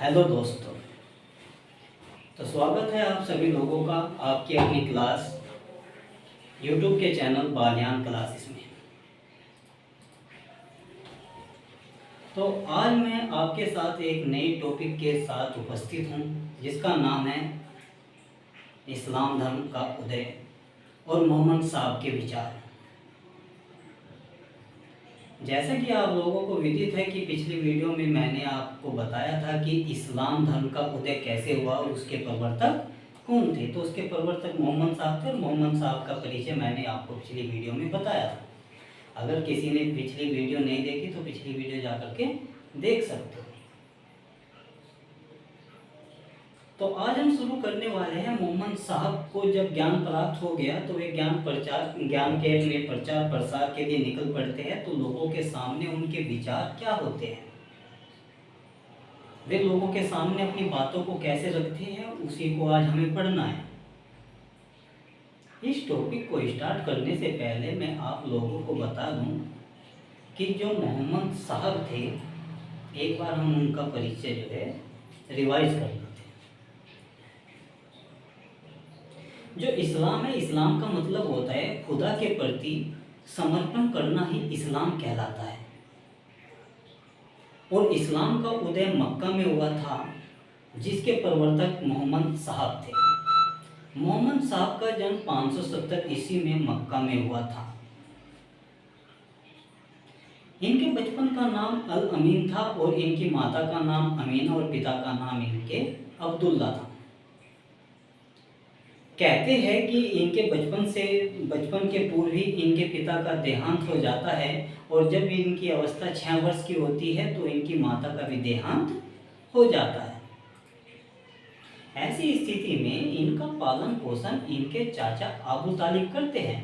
Hello दोस्तों। तो स्वागत है आप सभी लोगों का आपकी अपनी क्लास यूट्यूब के चैनल बालियान क्लासेस में। तो आज मैं आपके साथ एक नई टॉपिक के साथ उपस्थित हूँ जिसका नाम है इस्लाम धर्म का उदय और मोहम्मद साहब के विचार। जैसा कि आप लोगों को विदित है कि पिछली वीडियो में मैंने आपको बताया था कि इस्लाम धर्म का उदय कैसे हुआ और उसके प्रवर्तक कौन थे। तो उसके प्रवर्तक मोहम्मद साहब थे और मोहम्मद साहब का परिचय मैंने आपको पिछली वीडियो में बताया था। अगर किसी ने पिछली वीडियो नहीं देखी तो पिछली वीडियो जा करके देख सकते हो। तो आज हम शुरू करने वाले हैं। मोहम्मद साहब को जब ज्ञान प्राप्त हो गया तो वे ज्ञान के लिए प्रचार प्रसार के लिए निकल पड़ते हैं। तो लोगों के सामने उनके विचार क्या होते हैं, वे लोगों के सामने अपनी बातों को कैसे रखते हैं, उसी को आज हमें पढ़ना है। इस टॉपिक को स्टार्ट करने से पहले मैं आप लोगों को बता दूं कि जो मोहम्मद साहब थे, एक बार हम उनका परिचय जो है रिवाइज कर लेते हैं। जो इस्लाम है, इस्लाम का मतलब होता है खुदा के प्रति समर्पण करना ही इस्लाम कहलाता है। और इस्लाम का उदय मक्का में हुआ था जिसके प्रवर्तक मोहम्मद साहब थे। मोहम्मद साहब का जन्म 570 ईस्वी में मक्का में हुआ था। इनके बचपन का नाम अल अमीन था और इनकी माता का नाम अमीना और पिता का नाम इनके अब्दुल्ला था। कहते हैं कि इनके बचपन के पूर्व ही इनके पिता का देहांत हो जाता है और जब इनकी अवस्था 6 वर्ष की होती है तो इनकी माता का भी देहांत हो जाता है। ऐसी स्थिति में इनका पालन पोषण इनके चाचा अबू तालिब करते हैं।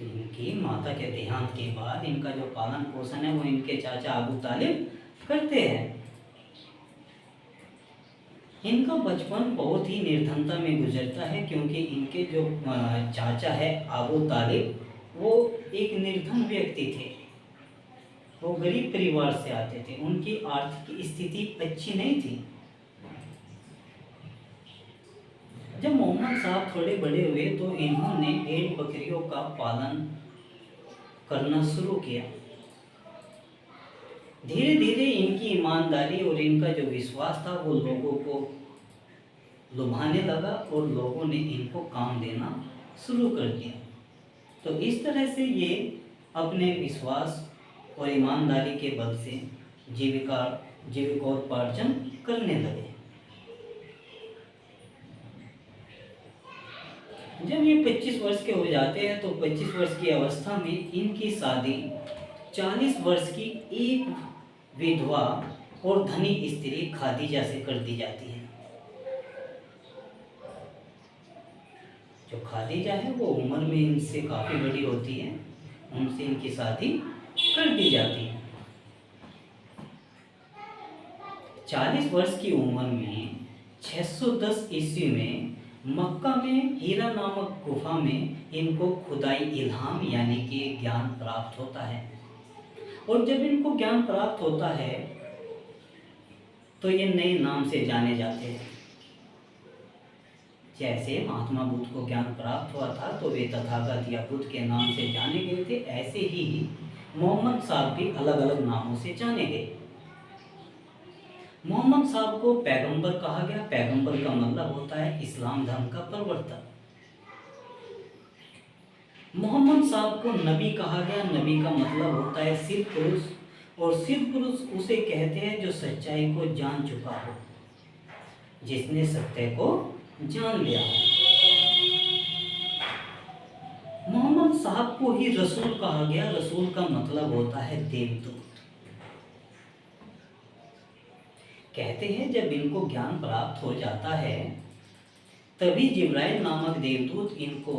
इनकी माता के देहांत के बाद इनका जो पालन पोषण है वो इनके चाचा अबू तालिब करते हैं। इनका बचपन बहुत ही निर्धनता में गुजरता है क्योंकि इनके जो चाचा है अबू तालिब वो एक निर्धन व्यक्ति थे। वो गरीब परिवार से आते थे, उनकी आर्थिक स्थिति अच्छी नहीं थी। जब मोहम्मद साहब थोड़े बड़े हुए तो इन्होंने भेड़ बकरियों का पालन करना शुरू किया। धीरे धीरे इनकी ईमानदारी और इनका जो विश्वास था वो लोगों को लुभाने लगा और लोगों ने इनको काम देना शुरू कर दिया। तो इस तरह से ये अपने विश्वास और ईमानदारी के बल से जीविकोपार्जन करने लगे। जब ये 25 वर्ष के हो जाते हैं तो 25 वर्ष की अवस्था में इनकी शादी 40 वर्ष की एक विधवा और धनी स्त्री खादीजा से कर दी जाती है। जो खादीजा है वो उम्र में इनसे काफ़ी बड़ी होती है, उनसे इनकी शादी कर दी जाती है। 40 वर्ष की उम्र में 610 ईस्वी में मक्का में हीरा नामक गुफा में इनको खुदाई इल्हाम यानी कि ज्ञान प्राप्त होता है। और जब इनको ज्ञान प्राप्त होता है तो ये नए नाम से जाने जाते हैं। जैसे महात्मा बुद्ध को ज्ञान प्राप्त हुआ था तो वे तथागत या बुद्ध के नाम से जाने गए थे, ऐसे ही मोहम्मद साहब भी अलग अलग नामों से जाने गए। मोहम्मद साहब को पैगंबर कहा गया। पैगंबर का मतलब होता है इस्लाम धर्म का प्रवर्तक। मोहम्मद साहब को नबी कहा गया। नबी का मतलब होता है सिद्ध पुरुष, और सिद्ध पुरुष उसे कहते हैं जो सच्चाई को जान चुका हो, जिसने सत्य को जान लिया हो। मोहम्मद साहब को ही रसूल कहा गया। रसूल का मतलब होता है देवदूत। कहते हैं जब इनको ज्ञान प्राप्त हो जाता है तभी जिब्राइल नामक देवदूत इनको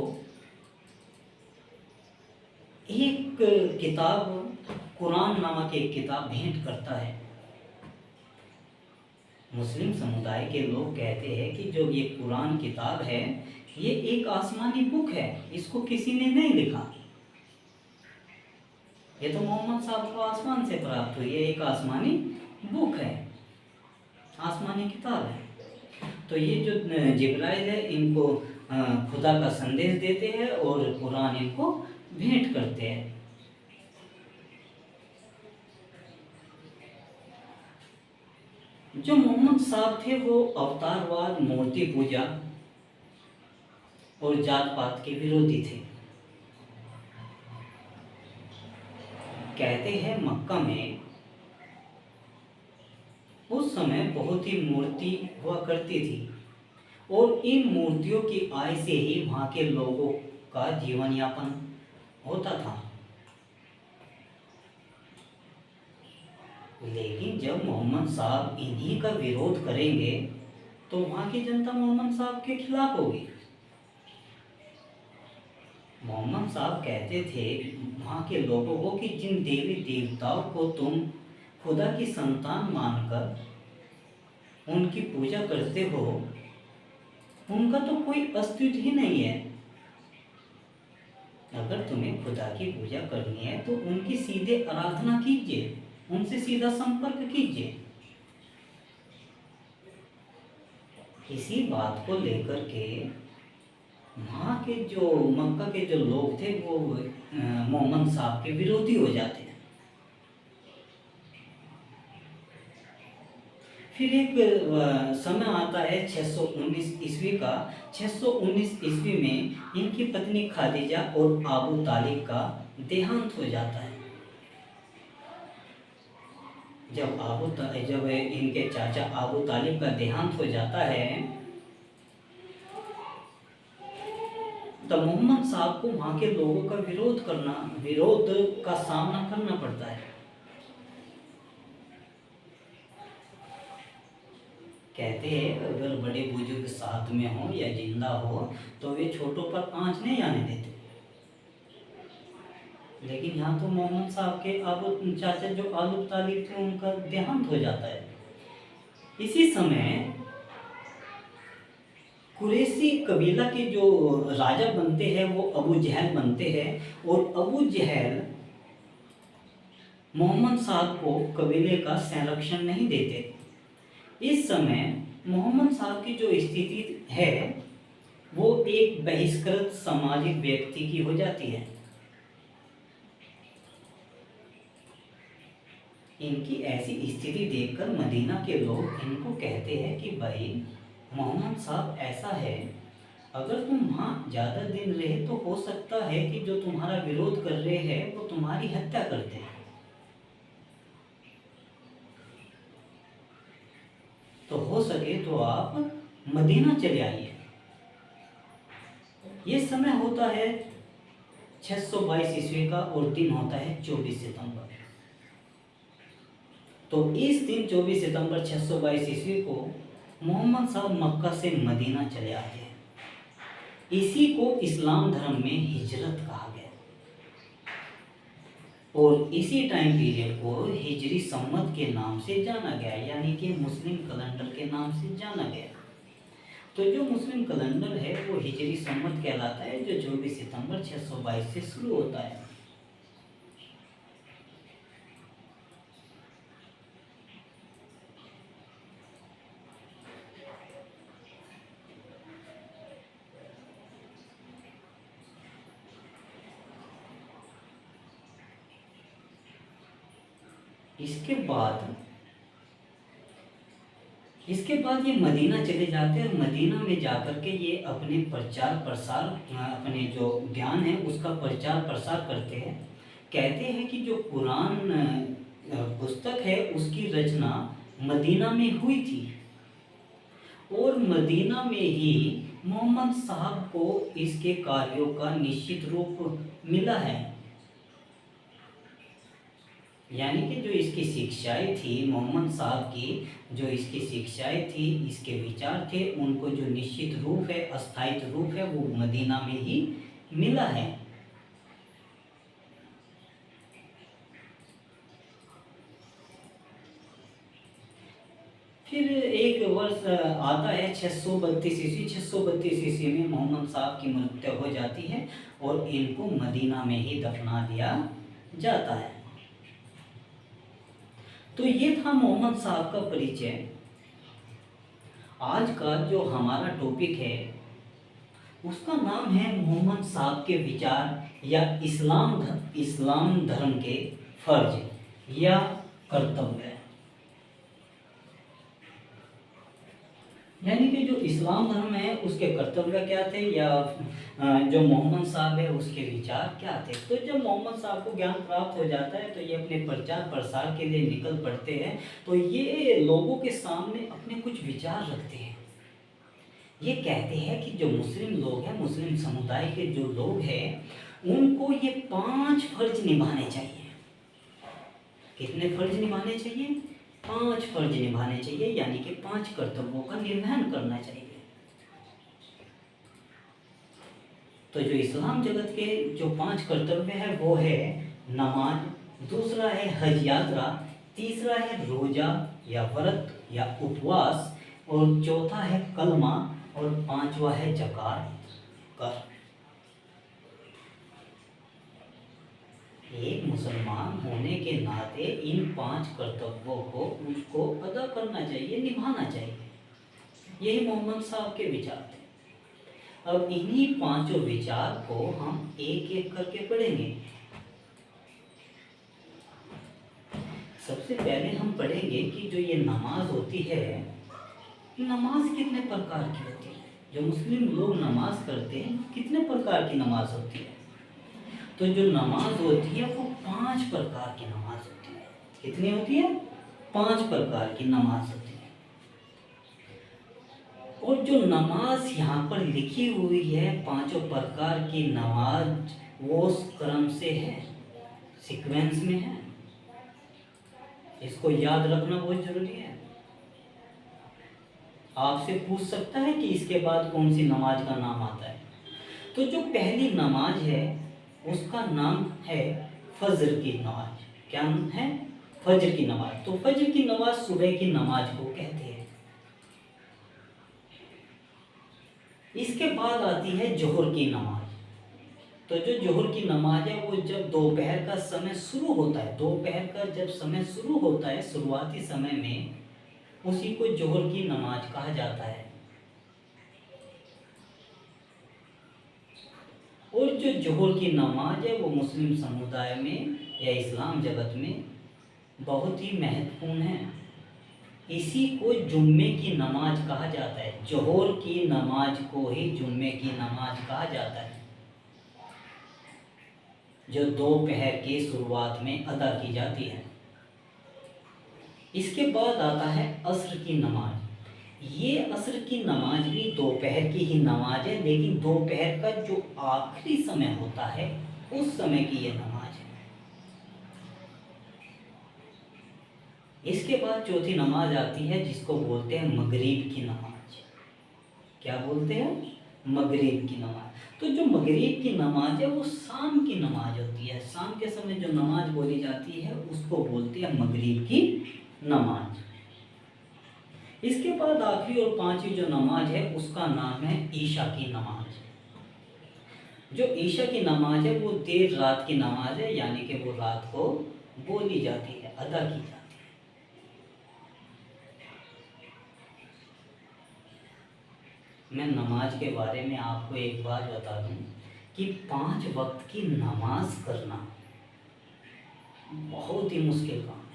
एक किताब, कुरान नामक एक किताब भेंट करता है। मुस्लिम समुदाय के लोग कहते हैं कि जो ये कुरान किताब है ये एक आसमानी बुक है, इसको किसी ने नहीं लिखा। ये तो मोहम्मद साहब को आसमान से प्राप्त हुई है, एक आसमानी बुक है, आसमानी किताब है। तो ये जो जिब्राइल है इनको खुदा का संदेश देते हैं और कुरान इनको भेंट करते हैं। जो मोहम्मद साहब थे वो अवतारवाद, मूर्ति पूजा और जात पात के विरोधी थे। कहते हैं मक्का में उस समय बहुत ही मूर्ति हुआ करती थी और इन मूर्तियों की आय से ही वहाँ के लोगों का जीवन यापन होता था। लेकिन जब मोहम्मद साहब इन्हीं का विरोध करेंगे तो वहाँ की जनता मोहम्मद साहब के खिलाफ होगी। मोहम्मद साहब कहते थे वहाँ के लोगों को कि जिन देवी देवताओं को तुम खुदा की संतान मानकर उनकी पूजा करते हो उनका तो कोई अस्तित्व ही नहीं है। अगर तुम्हें खुदा की पूजा करनी है तो उनकी सीधे आराधना कीजिए, उनसे सीधा संपर्क कीजिए। इसी बात को लेकर के वहाँ के जो मक्का के जो लोग थे वो मोहम्मद साहब के विरोधी हो जाते हैं। फिर एक समय आता है 619 ईस्वी का। 619 ईस्वी में इनकी पत्नी खादीजा और आबू तालिब का देहांत हो जाता है। जब इनके चाचा आबू तालिब का देहांत हो जाता है तब मोहम्मद साहब को वहाँ के लोगों का विरोध का सामना करना पड़ता है। कहते हैं अगर बड़े बुजुर्ग साथ में हो या जिंदा हो तो वे छोटों पर आंच नहीं आने देते। लेकिन यहाँ तो मोहम्मद साहब के आबू चाचा जो आबू तालिब थे उनका देहांत हो जाता है। इसी समय कुरैशी कबीला के जो राजा बनते हैं वो अबू जहल बनते हैं और अबू जहल मोहम्मद साहब को कबीले का संरक्षण नहीं देते। इस समय मोहम्मद साहब की जो स्थिति है वो एक बहिष्कृत सामाजिक व्यक्ति की हो जाती है। इनकी ऐसी स्थिति देखकर मदीना के लोग इनको कहते हैं कि भाई मोहम्मद साहब ऐसा है, अगर तुम वहाँ ज़्यादा दिन रहे तो हो सकता है कि जो तुम्हारा विरोध कर रहे हैं वो तुम्हारी हत्या करते हैं। तो हो सके तो आप मदीना चले आइए। ये समय होता है 622 ईस्वी का और दिन होता है 24 सितंबर। तो इस दिन 24 सितंबर 622 ईस्वी को मोहम्मद साहब मक्का से मदीना चले आते हैं। इसी को इस्लाम धर्म में हिजरत कहा गया और इसी टाइम पीरियड को हिजरी सम्मत के नाम से जाना गया, यानी कि मुस्लिम कैलेंडर के नाम से जाना गया। तो जो मुस्लिम कैलेंडर है वो हिजरी सम्मत कहलाता है, जो 24 सितंबर 622 से शुरू होता है। इसके बाद ये मदीना चले जाते हैं और मदीना में जाकर के ये अपने प्रचार प्रसार, अपने जो ज्ञान है उसका प्रचार प्रसार करते हैं। कहते हैं कि जो कुरान पुस्तक है उसकी रचना मदीना में हुई थी और मदीना में ही मोहम्मद साहब को इसके कार्यों का निश्चित रूप मिला है। यानी कि जो इसकी शिक्षाएं थी मोहम्मद साहब की, जो इसकी शिक्षाएं थी, इसके विचार थे, उनको जो निश्चित रूप है, अस्थायित्व रूप है, वो मदीना में ही मिला है। फिर एक वर्ष आता है 632 ईस्वी। 632 ईस्वी में मोहम्मद साहब की मृत्यु हो जाती है और इनको मदीना में ही दफना दिया जाता है। तो ये था मोहम्मद साहब का परिचय। आज का जो हमारा टॉपिक है उसका नाम है मोहम्मद साहब के विचार या इस्लाम धर्म के फर्ज या कर्तव्य। यानी कि जो इस्लाम धर्म है उसके कर्तव्य क्या थे, या जो मोहम्मद साहब है उसके विचार क्या थे। तो जब मोहम्मद साहब को ज्ञान प्राप्त हो जाता है तो ये अपने प्रचार प्रसार के लिए निकल पड़ते हैं। तो ये लोगों के सामने अपने कुछ विचार रखते हैं। ये कहते हैं कि जो मुस्लिम लोग हैं, मुस्लिम समुदाय के जो लोग हैं, उनको ये 5 फर्ज निभाने चाहिए। कितने फर्ज निभाने चाहिए? 5 फर्ज निभाने चाहिए, यानी कि 5 कर्तव्यों का निर्वहन करना चाहिए। तो जो इस्लाम जगत के जो 5 कर्तव्य है वो है नमाज, दूसरा है हज यात्रा, तीसरा है रोजा या व्रत या उपवास, और चौथा है कलमा, और 5वां है ज़कात कर। एक मुसलमान होने के नाते इन 5 कर्तव्यों को उसको अदा करना चाहिए, निभाना चाहिए। यही मोहम्मद साहब के विचार थे। अब इन्हीं 5 विचार को हम एक एक करके पढ़ेंगे। सबसे पहले हम पढ़ेंगे कि जो ये नमाज होती है, नमाज कितने प्रकार की होती है। जो मुस्लिम लोग नमाज करते हैं, कितने प्रकार की नमाज होती है। तो जो नमाज होती है वो 5 प्रकार की नमाज होती है। कितनी होती है? 5 प्रकार की नमाज होती है। और जो नमाज यहाँ पर लिखी हुई है 5 प्रकार की नमाज, वो क्रम से है, सीक्वेंस में है। इसको याद रखना बहुत जरूरी है। आपसे पूछ सकता है कि इसके बाद कौन सी नमाज का नाम आता है। तो जो पहली नमाज है उसका नाम है फजर की नमाज। क्या है? फजर की नमाज। तो फजर की नमाज सुबह की नमाज को कहते हैं। इसके बाद आती है जोहर की नमाज। तो जो जोहर की नमाज है वो जब दोपहर का समय शुरू होता है, दोपहर का जब समय शुरू होता है, शुरुआती समय में, उसी को जोहर की नमाज कहा जाता है। और जो जोहर की नमाज है वो मुस्लिम समुदाय में या इस्लाम जगत में बहुत ही महत्वपूर्ण है। इसी को जुम्मे की नमाज कहा जाता है। जोहर की नमाज को ही जुम्मे की नमाज कहा जाता है, जो दोपहर की शुरुआत में अदा की जाती है। इसके बाद आता है असर की नमाज। ये असर की नमाज भी दोपहर की ही नमाज है, लेकिन दोपहर का जो आखिरी समय होता है उस समय की ये नमाज है। इसके बाद चौथी नमाज आती है जिसको बोलते हैं मगरिब की नमाज। क्या बोलते हैं? मगरिब की नमाज। तो जो मगरिब की नमाज है वो शाम की नमाज होती है। शाम के समय जो नमाज बोली जाती है उसको बोलते हैं मगरिब की नमाज। इसके बाद आखिरी और 5वीं जो नमाज है उसका नाम है ईशा की नमाज। जो ईशा की नमाज है वो देर रात की नमाज है, यानी कि वो रात को बोली जाती है, अदा की जाती है। मैं नमाज के बारे में आपको एक बात बता दूं कि 5 वक्त की नमाज करना बहुत ही मुश्किल काम है।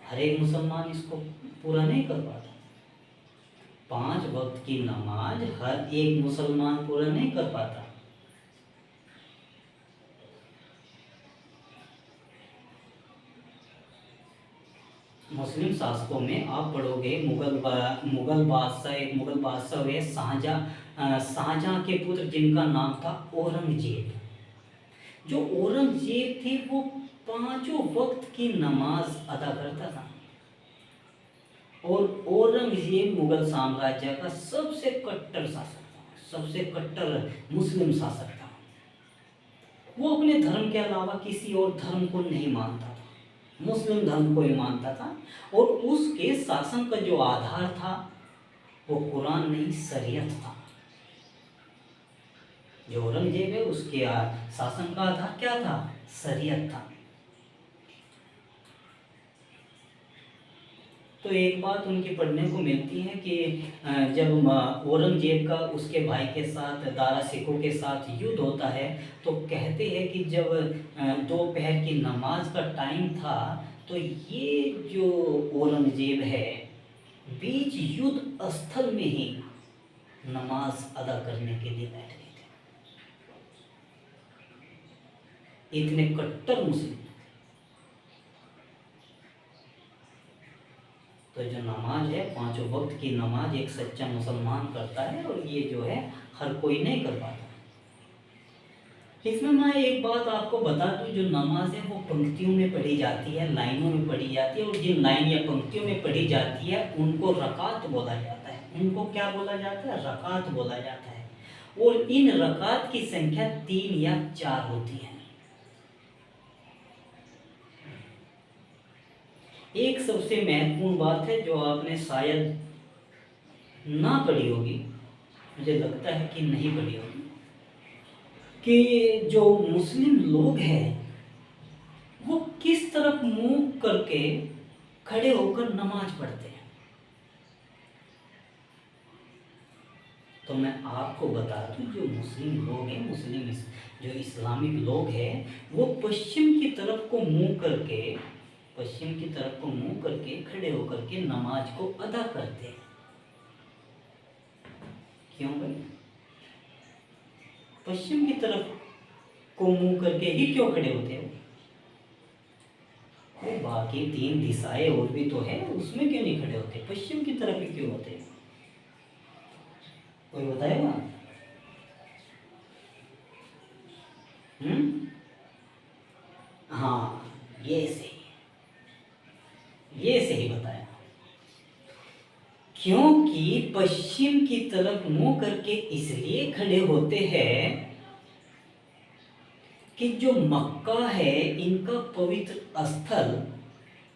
हर एक मुसलमान इसको पूरा नहीं कर पाता। 5 वक्त की नमाज हर एक मुसलमान पूरा नहीं कर पाता। मुस्लिम शासकों में आप पढ़ोगे, मुगल बादशाह हुए शाहजहां के पुत्र जिनका नाम था औरंगजेब। जो औरंगजेब थे वो 5 वक्त की नमाज अदा करता था। और औरंगजेब मुगल साम्राज्य का सबसे कट्टर शासक था, सबसे कट्टर मुस्लिम शासक था। वो अपने धर्म के अलावा किसी और धर्म को नहीं मानता था, मुस्लिम धर्म को ही मानता था। और उसके शासन का जो आधार था वो कुरान नहीं, शरीयत था। जो औरंगजेब है उसके शासन का आधार क्या था? शरीयत था। तो एक बात उनकी पढ़ने को मिलती है कि जब औरंगजेब का उसके भाई के साथ, दारा सिखों के साथ युद्ध होता है, तो कहते हैं कि जब दोपहर की नमाज का टाइम था, तो ये जो औरंगजेब है बीच युद्ध स्थल में ही नमाज अदा करने के लिए बैठ गए थे। इतने कट्टर मुस्लिम। तो जो नमाज है, पांचों वक्त की नमाज एक सच्चा मुसलमान करता है, और ये जो है हर कोई नहीं कर पाता। इसमें मैं एक बात आपको बता दूं, जो नमाज है वो पंक्तियों में पढ़ी जाती है, लाइनों में पढ़ी जाती है, और जिन लाइन या पंक्तियों में पढ़ी जाती है उनको रकात बोला जाता है। उनको क्या बोला जाता है? रकात बोला जाता है। और इन रकात की संख्या 3 या 4 होती है। एक सबसे महत्वपूर्ण बात है जो आपने शायद ना पढ़ी होगी, मुझे लगता है कि नहीं पढ़ी होगी, कि जो मुस्लिम लोग हैं वो किस तरफ मुंह करके खड़े होकर नमाज पढ़ते हैं। तो मैं आपको बता दूं, जो मुस्लिम लोग हैं, जो इस्लामिक लोग हैं, वो पश्चिम की तरफ को मुंह करके खड़े होकर के नमाज को अदा करते हैं। क्यों भाई? पश्चिम की तरफ को मुंह करके ही क्यों खड़े होते हैं? वो बाकी 3 दिशाएं और भी तो है, उसमें क्यों नहीं खड़े होते? पश्चिम की तरफ ही क्यों होते हैं? कोई बताएगा? हाँ, ये सही बताया। क्योंकि पश्चिम की तरफ मुंह करके इसलिए खड़े होते हैं कि जो मक्का है, इनका पवित्र स्थल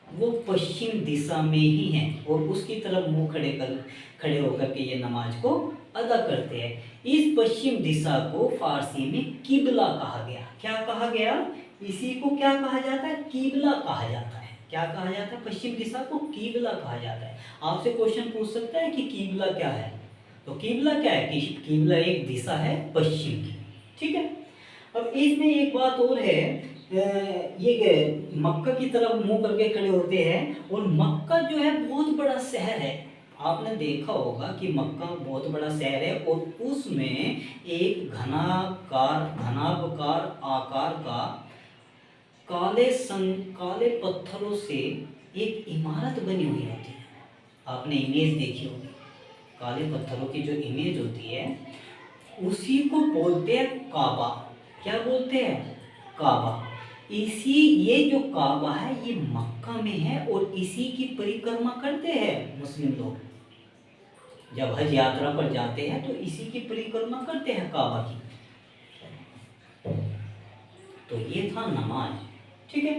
वो पश्चिम दिशा में ही है, और उसकी तरफ मुंह खड़े होकर के ये नमाज को अदा करते हैं। इस पश्चिम दिशा को फारसी में किबला कहा गया। क्या कहा गया? इसी को क्या कहा जाता है? किबला कहा जाता है। क्या कहा जाता है? पश्चिम दिशा को किबला कहा जाता है। आपसे क्वेश्चन पूछ सकता है कि किबला क्या है? तो किबला क्या है? कि किबला एक दिशा है पश्चिम की। ठीक है। अब इसमें एक बात और है, ये मक्का की तरफ मुंह करके खड़े होते हैं, और मक्का जो है बहुत बड़ा शहर है। आपने देखा होगा कि मक्का बहुत बड़ा शहर है, और उसमें एक घनाभकार आकार का काले पत्थरों से एक इमारत बनी हुई होती है। आपने इमेज देखी होगी, काले पत्थरों की जो इमेज होती है उसी को बोलते हैं काबा। क्या बोलते हैं? काबा। ये जो काबा है ये मक्का में है, और इसी की परिक्रमा करते हैं मुस्लिम लोग। जब हज यात्रा पर जाते हैं तो इसी की परिक्रमा करते हैं, काबा की। तो ये था नमाज। ठीक है।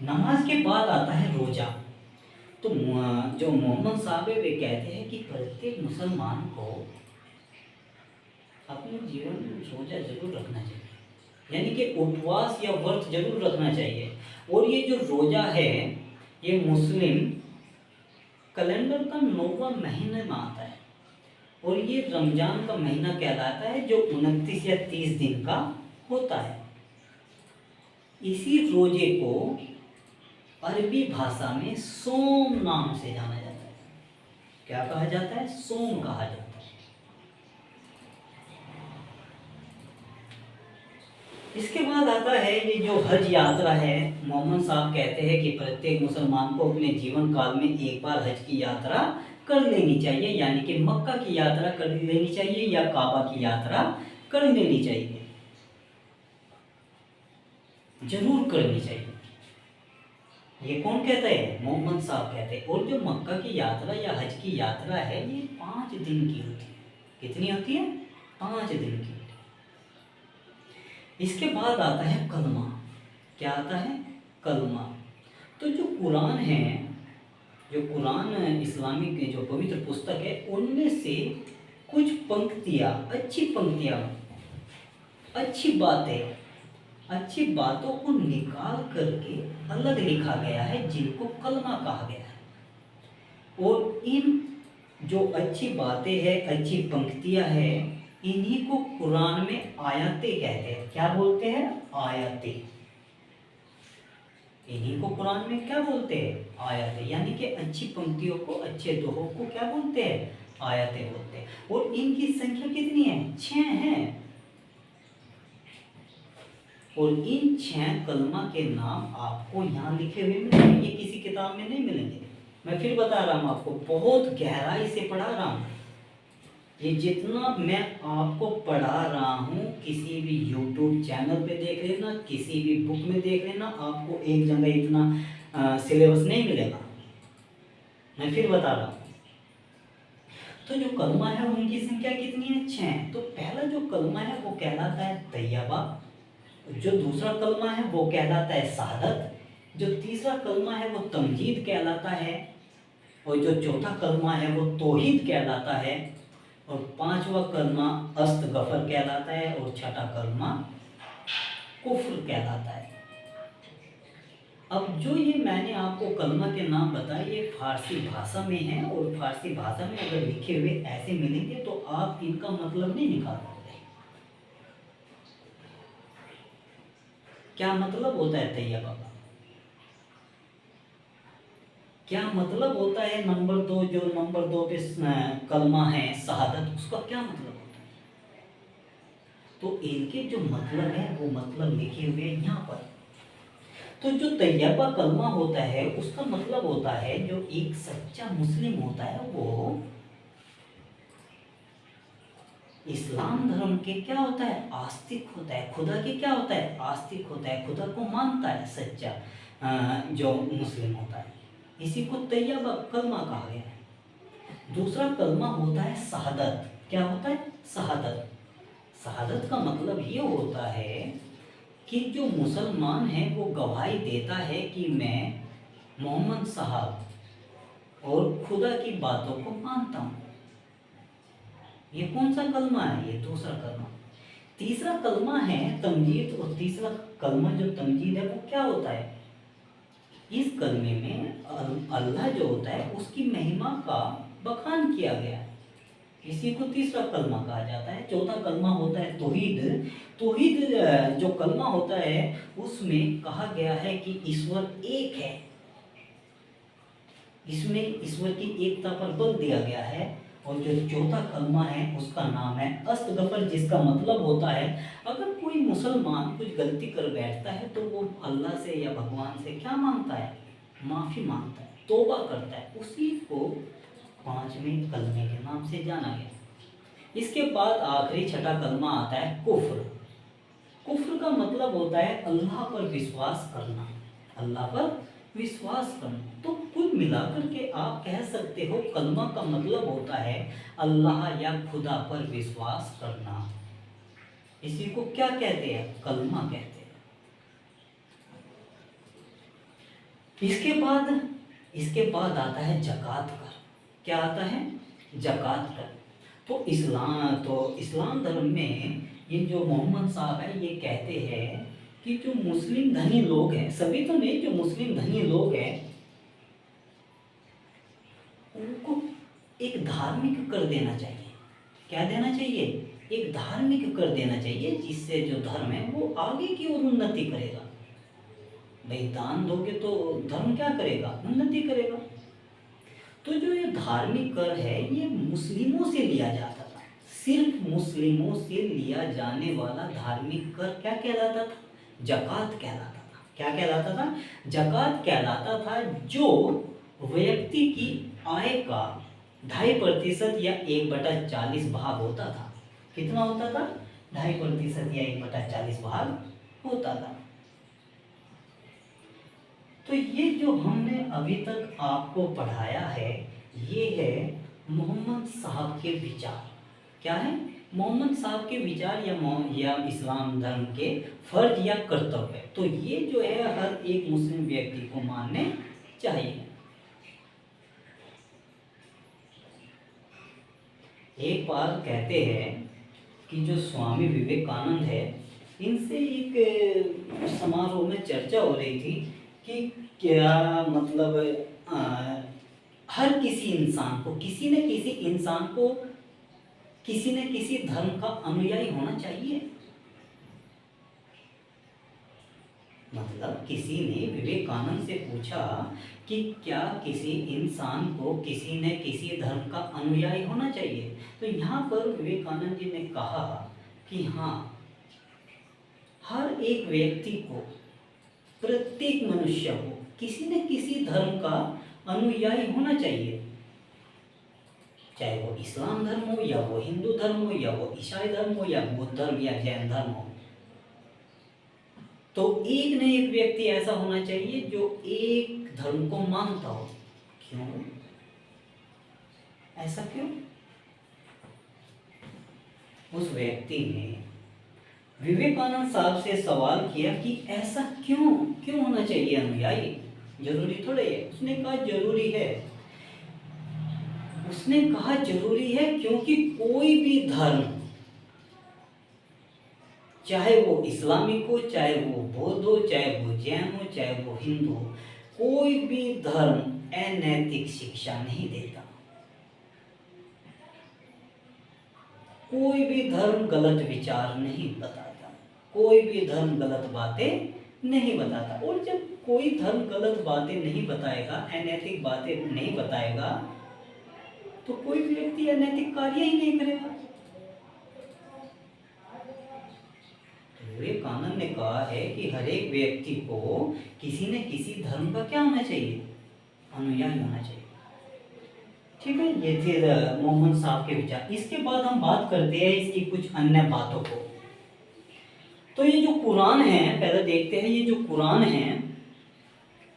नमाज के बाद आता है रोजा। तो जो मोहम्मद साहब है वे कहते हैं कि प्रत्येक मुसलमान को अपने जीवन में रोजा जरूर रखना चाहिए, यानी कि उपवास या व्रत जरूर रखना चाहिए। और ये जो रोजा है ये मुस्लिम कैलेंडर का 9वां महीने में आता है, और ये रमजान का महीना कहलाता है, जो 29 या 30 दिन का होता है। इसी रोजे को अरबी भाषा में सोम नाम से जाना जाता है। क्या कहा जाता है? सोम कहा जाता है। इसके बाद आता है ये जो हज यात्रा है। मोहम्मद साहब कहते हैं कि प्रत्येक मुसलमान को अपने जीवन काल में एक बार हज की यात्रा कर लेनी चाहिए, यानी कि मक्का की यात्रा कर लेनी चाहिए या काबा की यात्रा कर लेनी चाहिए, जरूर करनी चाहिए। ये कौन कहता है? मोहम्मद साहब कहते हैं। और जो मक्का की यात्रा या हज की यात्रा है ये 5 दिन की होती है। कितनी होती है? 5 दिन की। इसके बाद आता है कलमा। क्या आता है? कलमा। तो जो कुरान है, जो कुरान इस्लामिक जो पवित्र पुस्तक है, उनमें से कुछ पंक्तियाँ, अच्छी पंक्तियाँ अच्छी बातें, अच्छी बातों को निकाल करके अलग लिखा गया है, जिनको कलमा कहा गया है। और इन जो अच्छी बातें हैं, अच्छी पंक्तियां हैं, इन्हीं को कुरान में आयतें कहते हैं। क्या बोलते हैं? आयतें। इन्हीं को कुरान में क्या बोलते हैं? आयतें। यानी कि अच्छी पंक्तियों को, अच्छे दोहों को क्या बोलते हैं? आयतें बोलते हैं। और इनकी संख्या कितनी है? 6 है। और इन 6 कलमा के नाम आपको यहाँ लिखे हुए मिलेंगे, ये किसी किताब में नहीं मिलेंगे। मैं फिर बता रहा हूँ आपको, बहुत गहराई से पढ़ा रहा हूँ। ये जितना मैं आपको पढ़ा रहा हूँ, किसी भी YouTube चैनल पे देख लेना, किसी भी बुक में देख लेना, आपको एक जगह इतना सिलेबस नहीं मिलेगा। मैं फिर बता रहा हूँ। तो जो कलमा है उनकी संख्या कितनी है? 6। तो पहला जो कलमा है वो कहलाता है तैयबा, जो दूसरा कलमा है वो कहलाता है शहादत, जो तीसरा कलमा है वो तमजीद कहलाता है, और जो चौथा कलमा है वो तौहीद कहलाता है, और 5वां कलमा अस्तगफर कहलाता है, और छठा कलमा कुफ्र कहलाता है। अब जो ये मैंने आपको कलमा के नाम बताए, ये फारसी भाषा में है, और फारसी भाषा में अगर लिखे हुए ऐसे मिलेंगे तो आप इनका मतलब नहीं निकाल पाओगे। क्या मतलब होता है तैयबा का? क्या मतलब होता है? नंबर 2, जो नंबर 2 पे कलमा है शहादत, उसका क्या मतलब होता है? तो इनके जो मतलब है वो मतलब लिखे हुए हैं यहाँ पर। तो जो तैयबा कलमा होता है उसका मतलब होता है, जो एक सच्चा मुस्लिम होता है वो इस्लाम धर्म के क्या होता है? आस्तिक होता है। खुदा के क्या होता है? आस्तिक होता है। खुदा को मानता है सच्चा जो मुस्लिम होता है, इसी को तैयबा कलमा कहा गया है। दूसरा कलमा होता है शहादत। क्या होता है? शहादत। शहादत का मतलब ये होता है कि जो मुसलमान है वो गवाही देता है कि मैं मोहम्मद साहब और खुदा की बातों को मानता हूँ। ये कौन सा कलमा है? ये दूसरा कलमा। तीसरा कलमा है तमजीद, और तीसरा कलमा जो तमजीद है वो क्या होता है? इस कलमे में अल्लाह जो होता है उसकी महिमा का बखान किया गया है, इसी को तीसरा कलमा कहा जाता है। चौथा कलमा होता है तौहीद। तौहीद जो कलमा होता है उसमें कहा गया है कि ईश्वर एक है, इसमें ईश्वर की एकता पर बल दिया गया है। और जो चौथा कलमा है उसका नाम है अस्तगफर, जिसका मतलब होता है अगर कोई मुसलमान कुछ गलती कर बैठता है तो वो अल्लाह से या भगवान से क्या मांगता है? माफ़ी मांगता है, तौबा करता है। उसी को 5वें कलमे के नाम से जाना गया। इसके बाद आखिरी छठा कलमा आता है कुफ्र। कुफ्र का मतलब होता है अल्लाह पर विश्वास करना, अल्लाह पर विश्वास करना। तो कुल मिलाकर के आप कह सकते हो कलमा का मतलब होता है अल्लाह या खुदा पर विश्वास करना। इसी को क्या कहते हैं? कलमा कहते हैं। इसके बाद आता है ज़कात कर। क्या आता है? ज़कात कर। तो इस्लाम धर्म में ये जो मोहम्मद साहब है ये कहते हैं कि जो मुस्लिम धनी लोग हैं, सभी तो नहीं, जो मुस्लिम धनी लोग हैं उनको एक धार्मिक कर देना चाहिए। क्या देना चाहिए? एक धार्मिक कर देना चाहिए, जिससे जो धर्म है वो आगे की ओर उन्नति करेगा। भाई दान दोगे तो धर्म क्या करेगा? उन्नति करेगा। तो जो ये धार्मिक कर है ये मुस्लिमों से लिया जाता था, सिर्फ मुस्लिमों से लिया जाने वाला धार्मिक कर क्या कहलाता था? ज़कात कहलाता था। क्या कहलाता था? ज़कात कहलाता था, जो व्यक्ति की आय का 2.5% या 1/40 भाग होता था। कितना होता था? 2.5% या 1/40 भाग होता था। तो ये जो हमने अभी तक आपको पढ़ाया है ये है मोहम्मद साहब के विचार। क्या है? मोहम्मद साहब के विचार या इस्लाम धर्म के फर्ज या कर्तव्य। तो ये जो है हर एक मुस्लिम व्यक्ति को मानने चाहिए। एक बार कहते हैं कि जो स्वामी विवेकानंद है, इनसे एक समारोह में चर्चा हो रही थी कि क्या मतलब हर किसी इंसान को, किसी न किसी इंसान को किसी न किसी धर्म का अनुयायी होना चाहिए। मतलब किसी ने विवेकानंद से पूछा कि क्या किसी इंसान को किसी न किसी धर्म का अनुयायी होना चाहिए। तो यहाँ पर विवेकानंद जी ने कहा कि हाँ, हर एक व्यक्ति को, प्रत्येक मनुष्य को किसी न किसी धर्म का अनुयायी होना चाहिए, चाहे वो इस्लाम धर्म हो या वो हिंदू धर्म हो या वो ईसाई धर्म हो या बुद्ध धर्म या जैन धर्म हो। तो एक न एक व्यक्ति ऐसा होना चाहिए जो एक धर्म को मानता हो। क्यों? ऐसा क्यों? उस व्यक्ति ने विवेकानंद साहब से सवाल किया कि ऐसा क्यों होना चाहिए अनुयायी, जरूरी थोड़े है। उसने कहा जरूरी है। उसने कहा जरूरी है क्योंकि कोई भी धर्म, चाहे वो इस्लामिक हो, चाहे वो बौद्ध हो, चाहे वो जैन हो, चाहे वो हिंदू हो, कोई भी धर्म अनैतिक शिक्षा नहीं देता। कोई भी धर्म गलत विचार नहीं बताता, कोई भी धर्म गलत बातें नहीं बताता। और जब कोई धर्म गलत बातें नहीं बताएगा, अनैतिक बातें नहीं बताएगा, तो कोई व्यक्ति अनैतिक कार्य ही नहीं करेगा। विवेकानंद ने कहा है कि हर एक व्यक्ति को किसी न किसी धर्म का क्या होना चाहिए, अनुयायी होना चाहिए। ठीक है, ये थे मोहम्मद साहब के विचार। इसके बाद हम बात करते हैं इसकी कुछ अन्य बातों को। तो ये जो कुरान है, पहले देखते हैं ये जो कुरान है,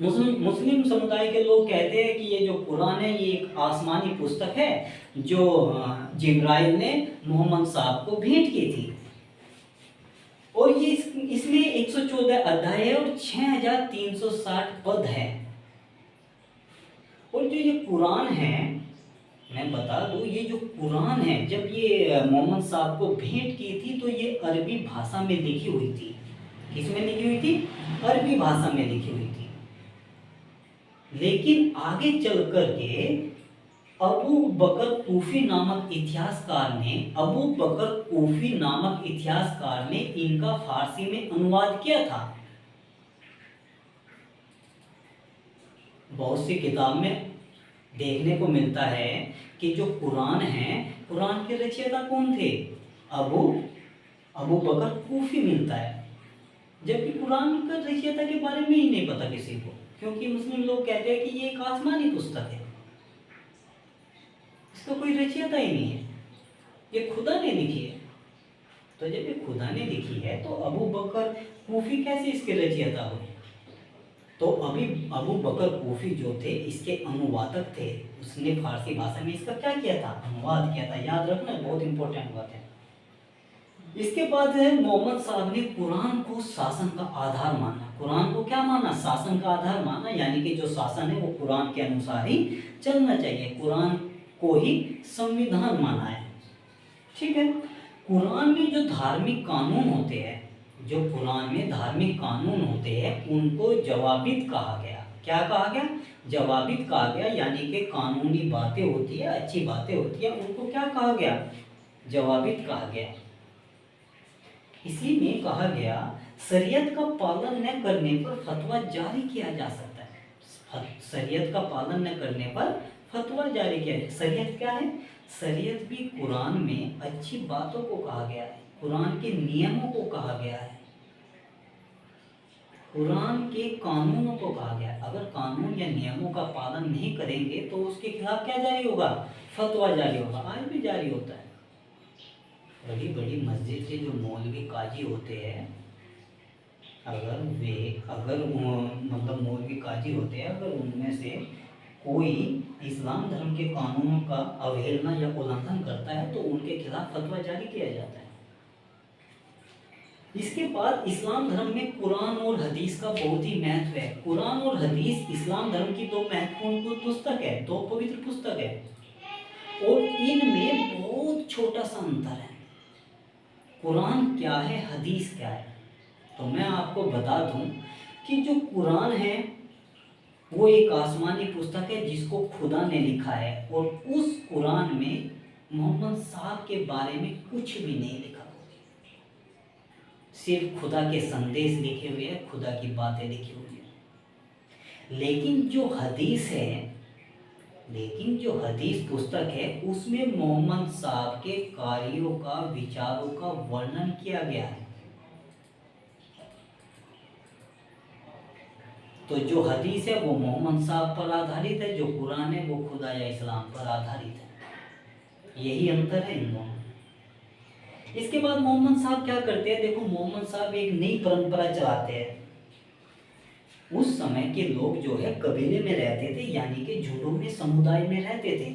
मुस्लिम समुदाय के लोग कहते हैं कि ये जो कुरान है ये एक आसमानी पुस्तक है जो जिब्राइल ने मोहम्मद साहब को भेंट की थी। और ये इसमें 114 अध्याय है और 6360 पद है। और जो ये कुरान है, मैं बता दूं, ये जो कुरान है जब ये मोहम्मद साहब को भेंट की थी तो ये अरबी भाषा में लिखी हुई थी। किस में लिखी हुई थी? अरबी भाषा में लिखी हुई थी। लेकिन आगे चल कर के अबू बकर कूफी नामक इतिहासकार ने इनका फारसी में अनुवाद किया था। बहुत सी किताब में देखने को मिलता है कि जो कुरान है, कुरान के रचयिता कौन थे? अबू बकर कूफी मिलता है। जबकि कुरान का रचयिता के बारे में ही नहीं पता किसी को, क्योंकि मुस्लिम लोग कहते हैं कि ये एक आसमानी पुस्तक है, इसका कोई रचयिता ही नहीं है, ये खुदा ने लिखी है। तो जब ये खुदा ने लिखी है तो अबू बकर कूफी कैसे इसके रचयिता हुए? तो अबू बकर कूफी जो थे इसके अनुवादक थे। उसने फारसी भाषा में इसका क्या किया था? अनुवाद किया था। याद रखना, बहुत इंपॉर्टेंट बात है। इसके बाद मोहम्मद साहब ने कुरान को शासन का आधार माना। कुरान को क्या माना? शासन का आधार माना, यानी कि जो शासन है वो कुरान के अनुसार ही चलना चाहिए, कुरान को ही संविधान माना है। ठीक है। कुरान में जो धार्मिक कानून होते हैं, जो कुरान में धार्मिक कानून होते हैं, उनको जवाबित कहा गया। क्या कहा गया? जवाबित कहा गया, यानी कि कानूनी बातें होती है, अच्छी बातें होती है, उनको क्या कहा गया? जवाबित कहा गया। इसी में कहा गया शरीयत का पालन न करने पर फतवा जारी किया जा सकता है। शरीयत का पालन न करने पर फतवा जारी किया जाए। शरीयत क्या है? शरीयत भी कुरान में अच्छी बातों को कहा गया है, कुरान के नियमों को कहा गया है, कुरान के कानूनों को कहा गया है। अगर कानून या नियमों का पालन नहीं करेंगे तो उसके खिलाफ क्या जारी होगा? फतवा जारी होगा। आज भी जारी होता है। बड़ी बड़ी मस्जिद के जो मौलवी काजी होते हैं, अगर मौलवी काजी होते हैं, अगर उनमें से कोई इस्लाम धर्म के कानूनों का अवहेलना या उल्लंघन करता है तो उनके खिलाफ फतवा जारी किया जाता है। इसके बाद इस्लाम धर्म में कुरान और हदीस का बहुत ही महत्व है। कुरान और हदीस इस्लाम धर्म की दो महत्वपूर्ण पुस्तक है, दो पवित्र पुस्तक है, और इनमें बहुत छोटा सा अंतर है। कुरान क्या है, हदीस क्या है। तो मैं आपको बता दूं कि जो कुरान है वो एक आसमानी पुस्तक है जिसको खुदा ने लिखा है, और उस कुरान में मोहम्मद साहब के बारे में कुछ भी नहीं लिखा, सिर्फ खुदा के संदेश लिखे हुए हैं, खुदा की बातें लिखी हुई हैं। लेकिन जो हदीस पुस्तक है उसमें मोहम्मद साहब के कार्यों का, विचारों का वर्णन किया गया है। तो जो हदीस है वो मोहम्मद साहब पर आधारित है, जो कुरान है वो खुदा या इस्लाम पर आधारित है। यही अंतर है इन दोनों। इसके बाद मोहम्मद साहब क्या करते हैं, देखो मोहम्मद साहब एक नई परंपरा चलाते हैं। उस समय के लोग जो है कबीले में रहते थे, यानी कि झुंडों में, समुदाय में रहते थे।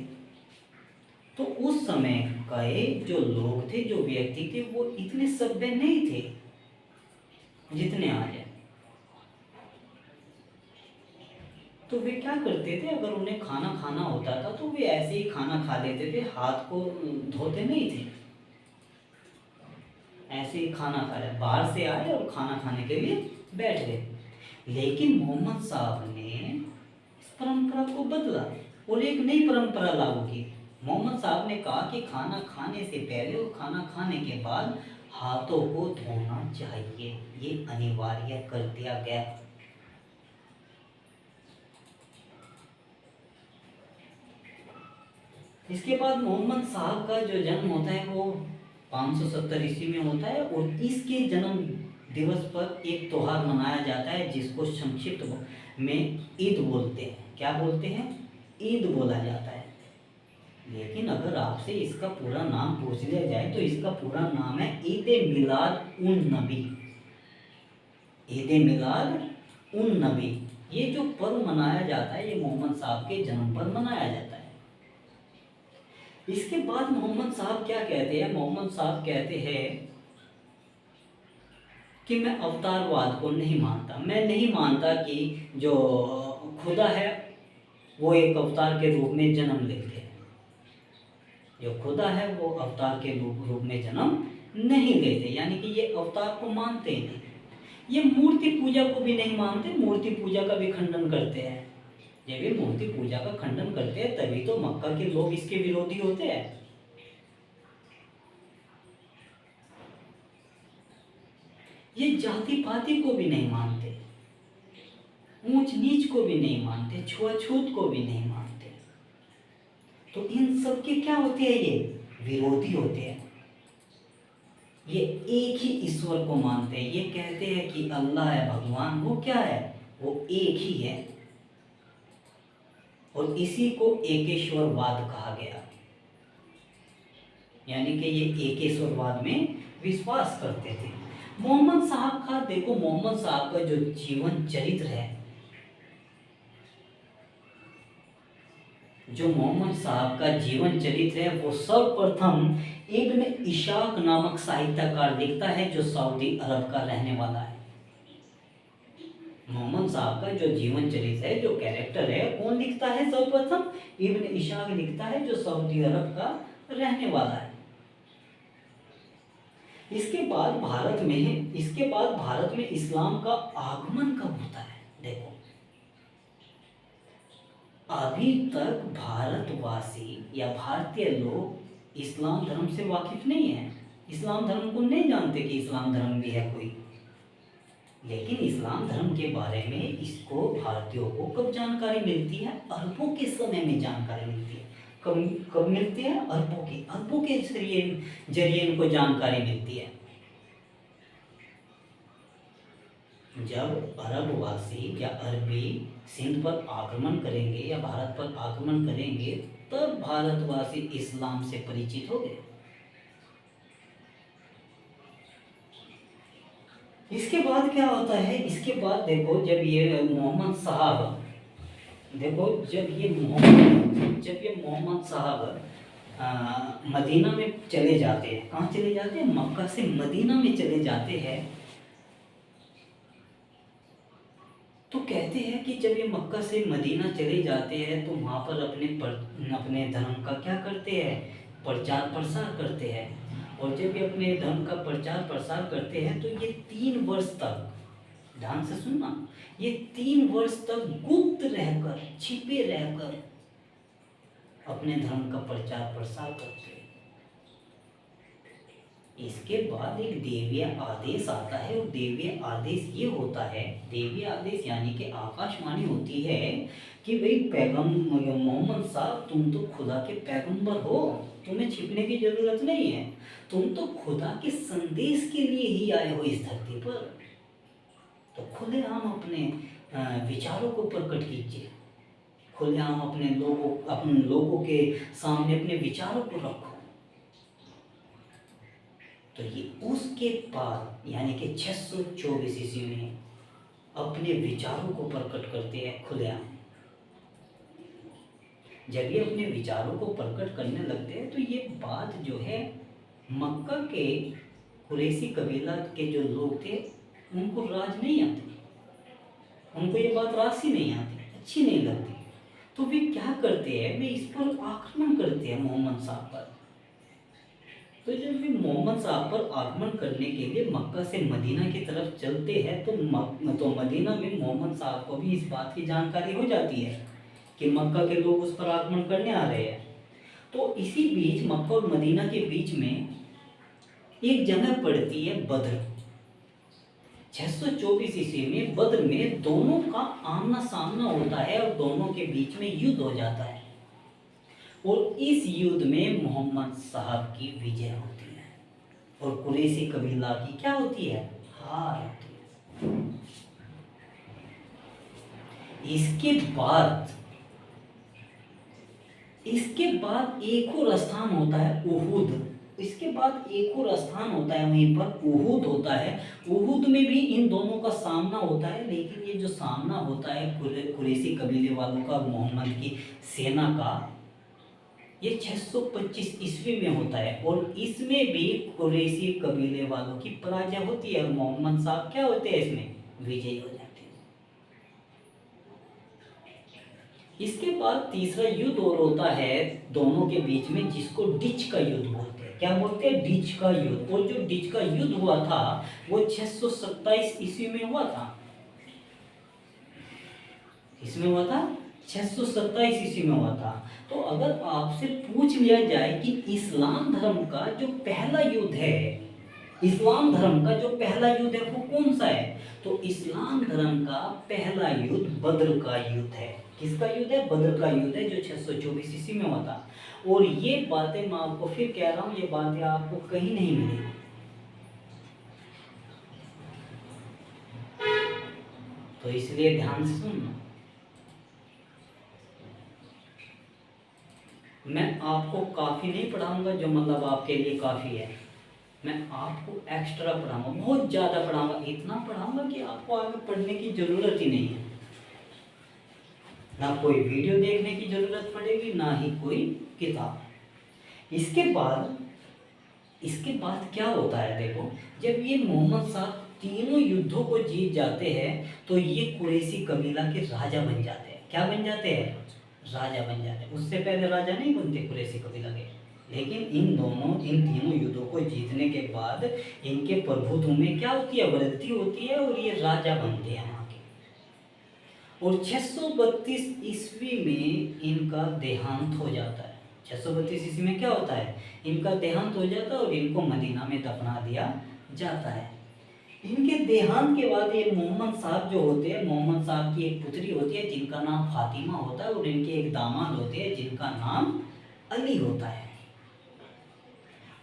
तो उस समय के जो लोग थे, जो व्यक्ति थे, वो इतने सभ्य नहीं थे जितने आज हैं। तो वे क्या करते थे, अगर उन्हें खाना खाना होता था तो वे ऐसे ही खाना खा लेते थे, हाथ को धोते नहीं थे, ऐसे ही खाना खा लिया, बाहर से आए और खाना खाने के लिए बैठ गए। लेकिन मोहम्मद साहब ने इस परंपरा को बदला और एक नई परंपरा लागू की। मोहम्मद साहब ने कहा कि खाना खाने से पहले और खाना खाने के बाद हाथों को धोना चाहिए, ये अनिवार्य कर दिया गया। इसके बाद मोहम्मद साहब का जो जन्म होता है वो 570 ईस्वी में होता है, और इसके जन्म दिवस पर एक त्योहार मनाया जाता है जिसको संक्षिप्त में ईद बोलते हैं। क्या बोलते हैं? ईद बोला जाता है। लेकिन अगर आपसे इसका पूरा नाम पूछ लिया जाए तो इसका पूरा नाम है ईद मिलाद उन नबी। ईद मिलाद उन नबी, ये जो पर्व मनाया जाता है ये मोहम्मद साहब के जन्म पर मनाया जाता है। इसके बाद मोहम्मद साहब क्या कहते हैं? मोहम्मद साहब कहते हैं कि मैं अवतारवाद को नहीं मानता। मैं नहीं मानता कि जो खुदा है वो एक अवतार के रूप में जन्म लेते हैं। जो खुदा है वो अवतार के रूप में जन्म नहीं लेते, यानी कि ये अवतार को मानते ही नहीं। ये मूर्ति पूजा को भी नहीं मानते, मूर्ति पूजा का भी खंडन करते हैं। ये भी मूर्ति पूजा का खंडन करते हैं, तभी तो मक्का के लोग इसके विरोधी होते हैं। ये जाति पाति को भी नहीं मानते, ऊंच नीच को भी नहीं मानते, छुआछूत को भी नहीं मानते। तो इन सब के क्या होते हैं? ये विरोधी होते हैं। ये एक ही ईश्वर को मानते हैं। ये कहते हैं कि अल्लाह है, भगवान, वो क्या है? वो एक ही है, और इसी को एकेश्वरवाद कहा गया। यानी कि ये एकेश्वरवाद में विश्वास करते थे। मोहम्मद साहब का देखो, मोहम्मद साहब का जो जीवन चरित्र है, जो मोहम्मद साहब का जीवन चरित्र है वो सर्वप्रथम इब्न इशाक नामक साहित्यकार लिखता है, जो सऊदी अरब का रहने वाला है। मोहम्मद साहब का जो जीवन चरित्र है, जो कैरेक्टर है, कौन लिखता है? सर्वप्रथम इब्न इशाक लिखता है, जो सऊदी अरब का रहने वाला है। इसके बाद भारत में इस्लाम का आगमन कब होता है? देखो, अभी तक भारतवासी या भारतीय लोग इस्लाम धर्म से वाकिफ नहीं है, इस्लाम धर्म को नहीं जानते कि इस्लाम धर्म भी है कोई। लेकिन इस्लाम धर्म के बारे में इसको भारतीयों को कब जानकारी मिलती है? अरबों के समय में जानकारी मिलती है। कब मिलती है? अरबों के जरिए इनको जानकारी मिलती है। जब अरबवासी या अरबी सिंध पर आक्रमण करेंगे या भारत पर आक्रमण करेंगे, तब भारतवासी इस्लाम से परिचित हो गए। इसके बाद क्या होता है? इसके बाद देखो, जब ये मोहम्मद साहब मदीना में चले जाते हैं। कहाँ चले जाते हैं? मक्का से मदीना में चले जाते हैं। तो कहते हैं कि जब ये मक्का से मदीना चले जाते हैं तो वहाँ पर अपने धर्म का क्या करते हैं? प्रचार प्रसार करते हैं। और जब ये अपने धर्म का प्रचार प्रसार करते हैं तो ये 3 वर्ष तक, ध्यान से सुनना, ये 3 वर्ष तक गुप्त रहकर, छिपे रहकर अपने धर्म का प्रचार प्रसार करते हैं। इसके बाद एक देवीय आदेश आता है, और देवीय आदेश ये होता है, देवीय आदेश यानी कि आकाशवाणी होती है कि भाई पैगम मोहम्मद साहब, तुम तो खुदा के पैगंबर हो, तुम्हें छिपने की जरूरत नहीं है, तुम तो खुदा के संदेश के लिए ही आए हो इस धरती पर, तो खुलेआम अपने विचारों को प्रकट कीजिए, खुलेआम अपने लोगों के सामने अपने विचारों को रखो। तो ये उसके बाद यानी कि 624 ईस्वी में अपने विचारों को प्रकट करते हैं खुलेआम। जब ये अपने विचारों को प्रकट करने लगते हैं तो ये बात जो है मक्का के कुरैशी कबीला के जो लोग थे उनको राज नहीं आती, उनको ये बात रासी नहीं आती, अच्छी नहीं लगती। तो वे क्या करते हैं, वे इस पर आक्रमण करते हैं मोहम्मद साहब पर। तो जब वे मोहम्मद साहब पर आक्रमण करने के लिए मक्का से मदीना की तरफ चलते हैं तो मदीना में मोहम्मद साहब को भी इस बात की जानकारी हो जाती है कि मक्का के लोग उस पर आक्रमण करने आ रहे हैं। तो इसी बीच मक्का और मदीना के बीच में एक जगह पड़ती है बद्र। 624 ईस्वी में बद्र में दोनों का आमना सामना होता है और दोनों के बीच में युद्ध हो जाता है, और इस युद्ध में मोहम्मद साहब की विजय होती है और कुरैशी कबीला की क्या होती है, हार होती है। इसके बाद एक और स्थान होता है उहुद। इसके बाद एक और स्थान होता है, वहीं पर उहुद होता है। उहुद में भी इन दोनों का सामना होता है, लेकिन ये जो सामना होता है कुरैशी कबीले वालों का मोहम्मद की सेना का, ये 625 ईस्वी में होता है, और इसमें भी कुरैशी कबीले वालों की पराजय होती है और मोहम्मद साहब क्या होते हैं, इसमें विजयी हो जाते हैं। इसके बाद तीसरा युद्ध और होता है दोनों के बीच में, जिसको डिच का युद्ध बोलते हैं। क्या बोलते हैं, डिच का युद्ध। और जो डिच का युद्ध हुआ था वो 627 ईस्वी में हुआ था। इसमें हुआ था 627 ईस्वी में हुआ था। तो अगर आपसे पूछ लिया जाए कि इस्लाम धर्म का जो पहला युद्ध है, इस्लाम धर्म का जो पहला युद्ध है वो कौन सा है, तो इस्लाम धर्म का पहला युद्ध बद्र का युद्ध है। किसका युद्ध है, बद्र का युद्ध है, जो 624 ईस्वी में हुआ था। और ये बातें मैं आपको फिर कह रहा हूँ, ये बातें आपको कहीं नहीं मिलेगी। तो इसलिए ध्यान से सुनना। मैं आपको काफ़ी नहीं पढ़ाऊंगा जो मतलब आपके लिए काफ़ी है, मैं आपको एक्स्ट्रा पढ़ाऊंगा, बहुत ज़्यादा पढ़ाऊंगा, इतना पढ़ाऊंगा कि आपको आगे पढ़ने की ज़रूरत ही नहीं है, ना कोई वीडियो देखने की ज़रूरत पड़ेगी, ना ही कोई किताब। इसके बाद क्या होता है, देखो, जब ये मोहम्मद साहब तीनों युद्धों को जीत जाते हैं तो ये कुरैशी कबीला के राजा बन जाते हैं। क्या बन जाते हैं, राजा बन जाते हैं। उससे पहले राजा नहीं बनते कुरैशी कबीला के, लेकिन इन तीनों युद्धों को जीतने के बाद इनके प्रभुत्व में क्या होती है, वृद्धि होती है और ये राजा बनते हैं वहाँ के। और 632 ईस्वी में इनका देहांत हो जाता है। 632 ईस्वी में क्या होता है, इनका देहांत हो जाता है और इनको मदीना में दफना दिया जाता है। इनके देहांत के बाद ये मोहम्मद साहब जो होते हैं, मोहम्मद साहब की एक पुत्री होती है जिनका नाम फातिमा होता है, और इनके एक दामाद होते हैं जिनका नाम अली होता है।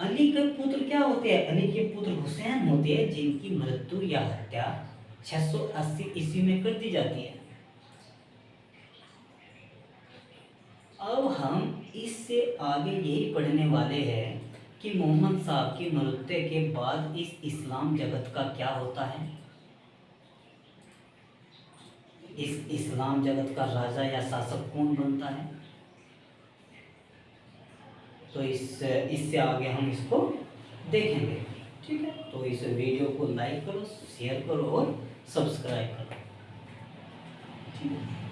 अली के पुत्र क्या होते हैं, अली के पुत्र हुसैन होते हैं, जिनकी मृत्यु या हत्या 680 ईस्वी में कर दी जाती है। अब हम इससे आगे यही पढ़ने वाले हैं कि मोहम्मद साहब की मृत्यु के बाद इस इस्लाम जगत का क्या होता है, इस इस्लाम जगत का राजा या शासक कौन बनता है। तो इससे आगे हम इसको देखेंगे, ठीक है। तो इस वीडियो को लाइक करो, शेयर करो और सब्सक्राइब करो, ठीक है।